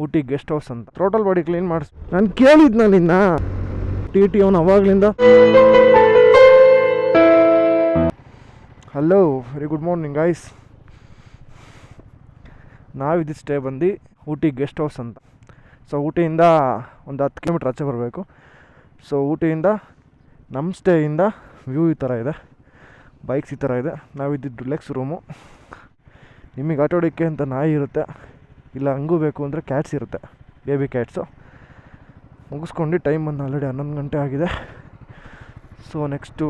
Ooty guest house ಅಂತ. Total body clean ಮಾಡಿಸ್ ನಾನು ಕೇಳಿದ್ನ ನಿನ್ನ ಟಿ ಅವನು ಅವಾಗಲಿಂದ. Hello, very good morning guys. ನಾವಿದ್ದು ಸ್ಟೇ ಬಂದು ಊಟಿ ಗೆಸ್ಟ್ ಹೌಸ್ ಅಂತ. ಸೊ ಊಟಿಯಿಂದ ಒಂದು 10 ಕಿಲೋಮೀಟ್ರ್ ಆಚೆ ಬರಬೇಕು. ಸೊ ಊಟಿಯಿಂದ ನಮ್ಮ ಸ್ಟೇಯಿಂದ ವ್ಯೂ ಈ ಥರ ಇದೆ, ಬೈಕ್ಸ್ ಈ ಥರ ಇದೆ. ನಾವಿದ್ದಿದ್ದು ಡಿಲೆಕ್ಸ್ ರೂಮು. ನಿಮಗೆ ಆಟೋಡೋಕ್ಕೆ ಅಂತ ನಾಯಿ ಇರುತ್ತೆ, ಇಲ್ಲ ಹಂಗೂ ಬೇಕು ಅಂದರೆ ಕ್ಯಾಟ್ಸ್ ಇರುತ್ತೆ, ಬೇಬಿ ಕ್ಯಾಟ್ಸು. ಮುಗಿಸ್ಕೊಂಡು ಟೈಮ್ ಬಂದು ಆಲ್ರೆಡಿ 11 ಗಂಟೆ ಆಗಿದೆ. ಸೊ ನೆಕ್ಸ್ಟು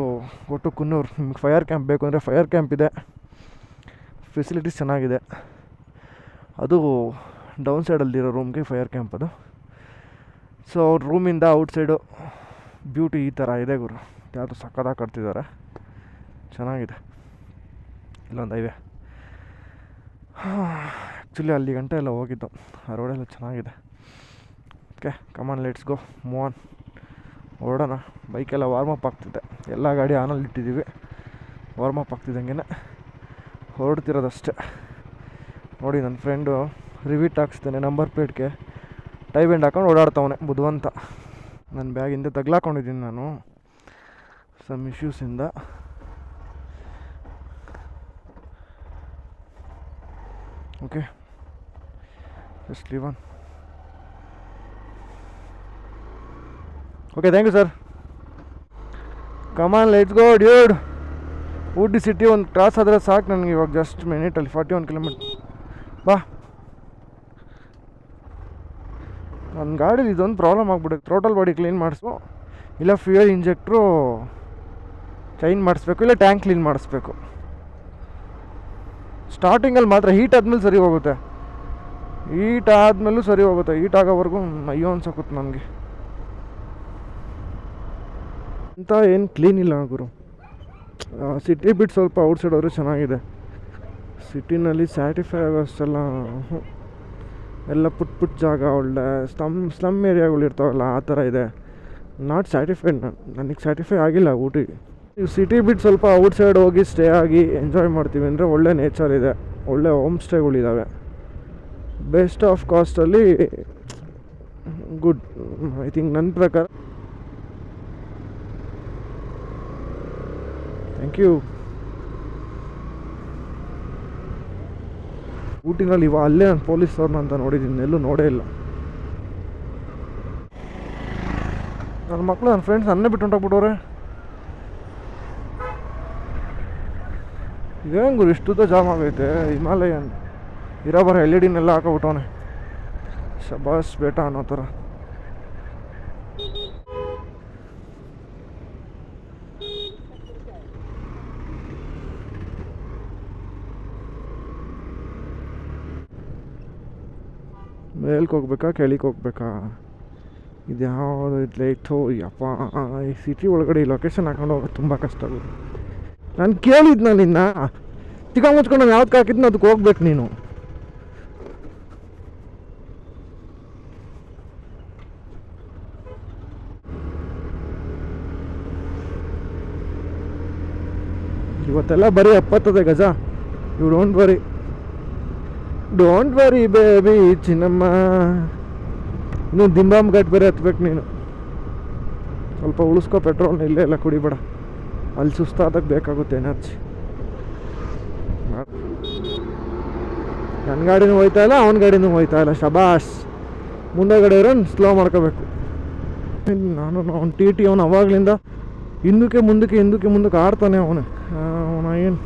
ಒಟ್ಟು ಕುನ್ನೂರು. ನಿಮಗೆ ಫೈರ್ ಕ್ಯಾಂಪ್ ಬೇಕು ಅಂದರೆ ಫೈರ್ ಕ್ಯಾಂಪ್ ಇದೆ, ಫೆಸಿಲಿಟೀಸ್ ಚೆನ್ನಾಗಿದೆ. ಅದು ಡೌನ್ ಸೈಡಲ್ಲಿರೋ ರೂಮ್ಗೆ ಫೈರ್ ಕ್ಯಾಂಪ್ ಅದು. ಸೊ ರೂಮಿಂದ ಔಟ್ಸೈಡು ಬ್ಯೂಟಿ ಈ ಥರ ಇದೆ ಗುರು. ಯಾವುದು ಸಕ್ಕತ್ತಾಗಿ ಕಟ್ತಿದ್ದಾರೆ, ಚೆನ್ನಾಗಿದೆ. ಇಲ್ಲೊಂದು ಹೈವೇ. ಆ್ಯಕ್ಚುಲಿ ಅಲ್ಲಿ ಗಂಟೆ ಎಲ್ಲ ಹೋಗಿದ್ದು, ಆ ರೋಡೆಲ್ಲ ಚೆನ್ನಾಗಿದೆ. Okay, come on let's go, move on, ಹೊರಡೋಣ. ಬೈಕೆಲ್ಲ ವಾರ್ಮಪ್ ಆಗ್ತಿದೆ, ಎಲ್ಲ ಗಾಡಿ ಆನಲ್ಲಿ ಇಟ್ಟಿದ್ದೀವಿ. ವಾರ್ಮಪ್ ಆಗ್ತಿದ್ದಂಗೆ ಹೊರಡ್ತಿರೋದಷ್ಟೇ. ನೋಡಿ, ನನ್ನ ಫ್ರೆಂಡು ರಿವಿಟ್ ಹಾಕ್ಸ್ತಾನೆ ನಂಬರ್ ಪ್ಲೇಟ್ಗೆ, ಟೈ ಬೆಂಡ್ ಹಾಕೊಂಡು ಓಡಾಡ್ತವನೆ ಬುದ್ಧಿವಂತ. ನನ್ನ ಬ್ಯಾಗಿಂದ ತಗ್ಲಾಕೊಂಡಿದ್ದೀನಿ ನಾನು ಸಮ್ ಇಶ್ಯೂಸಿಂದ. Okay, just leave on. Okay, thank you sir. Come on let's go dude. Ooty city ಒಂದು ಕ್ರಾಸ್ ಆದರೆ ಸಾಕು ನನಗೆ ಇವಾಗ. ಜಸ್ಟ್ ಮಿನಿಟಲ್ಲಿ 41 ಕಿಲೋಮೀಟ್ರ್. ಬಾ. ನನ್ನ ಗಾಡೀಲಿ ಇದೊಂದು ಪ್ರಾಬ್ಲಮ್ ಆಗ್ಬಿಡುತ್ತೆ. ಟೋಟಲ್ ಬಾಡಿ ಕ್ಲೀನ್ ಮಾಡಿಸು, ಇಲ್ಲ ಫ್ಯೂಯಲ್ ಇಂಜೆಕ್ಟ್ರು ಚೈನ್ ಮಾಡಿಸ್ಬೇಕು, ಇಲ್ಲ ಟ್ಯಾಂಕ್ ಕ್ಲೀನ್ ಮಾಡಿಸ್ಬೇಕು. ಸ್ಟಾರ್ಟಿಂಗಲ್ಲಿ ಮಾತ್ರ ಹೀಟ್ ಆದಮೇಲೆ ಸರಿ ಹೋಗುತ್ತೆ, ಹೀಟ್ ಆದಮೇಲೂ ಸರಿ ಹೋಗುತ್ತೆ. ಹೀಟ್ ಆಗೋವರೆಗೂ ಅಯ್ಯೋ ಅನ್ಸೋಗುತ್ತೆ ನನಗೆ ಅಂತ. ಏನು ಕ್ಲೀನ್ ಇಲ್ಲ ಗುರು. ಸಿಟಿ ಬಿಟ್ಟು ಸ್ವಲ್ಪ ಔಟ್ಸೈಡ್ ಹೋದರೆ ಚೆನ್ನಾಗಿದೆ. ಸಿಟಿನಲ್ಲಿ ಸ್ಯಾಟಿಫೈ ಆಗೋಷ್ಟೆಲ್ಲ ಎಲ್ಲ ಪುಟ್ ಜಾಗ, ಒಳ್ಳೆ ಸ್ಲಮ್ ಏರಿಯಾಗಳು ಇರ್ತಾವಲ್ಲ, ಆ ಥರ ಇದೆ. ನಾಟ್ ಸ್ಯಾಟಿಫೈಡ್. ನನಗೆ ಸ್ಯಾಟಿಫೈ ಆಗಿಲ್ಲ ಊಟಿ. ನೀವು ಸಿಟಿ ಬಿಟ್ಟು ಸ್ವಲ್ಪ ಔಟ್ಸೈಡ್ ಹೋಗಿ ಸ್ಟೇ ಆಗಿ ಎಂಜಾಯ್ ಮಾಡ್ತೀವಿ ಅಂದರೆ ಒಳ್ಳೆ ನೇಚರ್ ಇದೆ, ಒಳ್ಳೆ ಹೋಮ್ ಸ್ಟೇಗಳಿದ್ದಾವೆ. ಬೆಸ್ಟ್ ಆಫ್ ಕಾಸ್ಟಲ್ಲಿ ಗುಡ್, ಐ ಥಿಂಕ್ ನನ್ನ ಪ್ರಕಾರ. Thank you. ಊಟಿನಲ್ಲಿ ಅಲ್ಲೇ ನಾನು ಪೊಲೀಸವ್ರನ್ನ ಅಂತ ನೋಡಿದ್ದೀನಿ, ಎಲ್ಲೂ ನೋಡೇ ಇಲ್ಲ. ನನ್ನ ಮಕ್ಕಳು, ನನ್ನ ಫ್ರೆಂಡ್ಸ್ ಅನ್ನೇ ಬಿಟ್ಟು ಹೊಂಟೋಗ್ಬಿಟ್ಟವ್ರೆ. ಏನು ಗುರು ಇಷ್ಟುದ್ದ ಜಾಮ್ ಆಗೈತೆ. ಹಿಮಾಲಯನ್ ಇರೋ ಬರೋ LED ಹಾಕೋಬಿಟ್ಟವನೆ, ಶಬಾಸ್ ಬೇಟ ಅನ್ನೋ ಥರ. ಮೇಲ್ಗೆ ಹೋಗ್ಬೇಕಾ ಕೆಳಗೆ ಹೋಗ್ಬೇಕಾ, ಇದು ಯಾವುದು ಇದು ಲೈಟು? ಯಪ್ಪ, ಈ ಸಿಟಿ ಒಳಗಡೆ ಈ ಲೊಕೇಶನ್ ಹಾಕೊಂಡು ಹೋಗೋದು ತುಂಬ ಕಷ್ಟ ಆಗುತ್ತೆ. ನಾನು ಕೇಳಿದ್ನ ನಿನ್ನ, ಚಿಕ್ಕ ಮುಚ್ಕೊಂಡು ನಾನು ಯಾವ್ದು ಹಾಕಿದ್ನೋ ಅದಕ್ಕೆ ಹೋಗ್ಬೇಕು ನೀನು. ಇವತ್ತೆಲ್ಲ ಬರೀ 70 ಗಜ. ಯು ಡೋಂಟ್ ವರಿ ಬೇಬಿ ಚಿನ್ನಮ್ಮ. ಇನ್ನು ದಿಂಬಾಮ್ ಘಾಟ್ ಬೇರೆ ಹತ್ಬೇಕು ನೀನು. ಸ್ವಲ್ಪ ಉಳಿಸ್ಕೊ ಪೆಟ್ರೋಲ್ನ, ಇಲ್ಲೇ ಎಲ್ಲ ಕುಡಿಬೇಡ, ಅಲ್ಲಿ ಸುಸ್ತಾದಾಗ ಬೇಕಾಗುತ್ತೆ ಎನರ್ಜಿ. ನನ್ನ ಗಾಡಿನೂ ಹೋಯ್ತಾ ಇಲ್ಲ, ಅವನ ಗಾಡಿನೂ ಹೋಯ್ತಾ ಇಲ್ಲ. ಶಬಾಸ್. ಮುಂದೆಗಡೆ ಇರೋ ಸ್ಲೋ ಮಾಡ್ಕೋಬೇಕು. ನಾನು ಅವ್ನು ಟಿ ಅವನು ಅವಾಗಲಿಂದ ಹಿಂದಕ್ಕೆ ಮುಂದಕ್ಕೆ ಆಡ್ತಾನೆ ಅವನು ಏನು.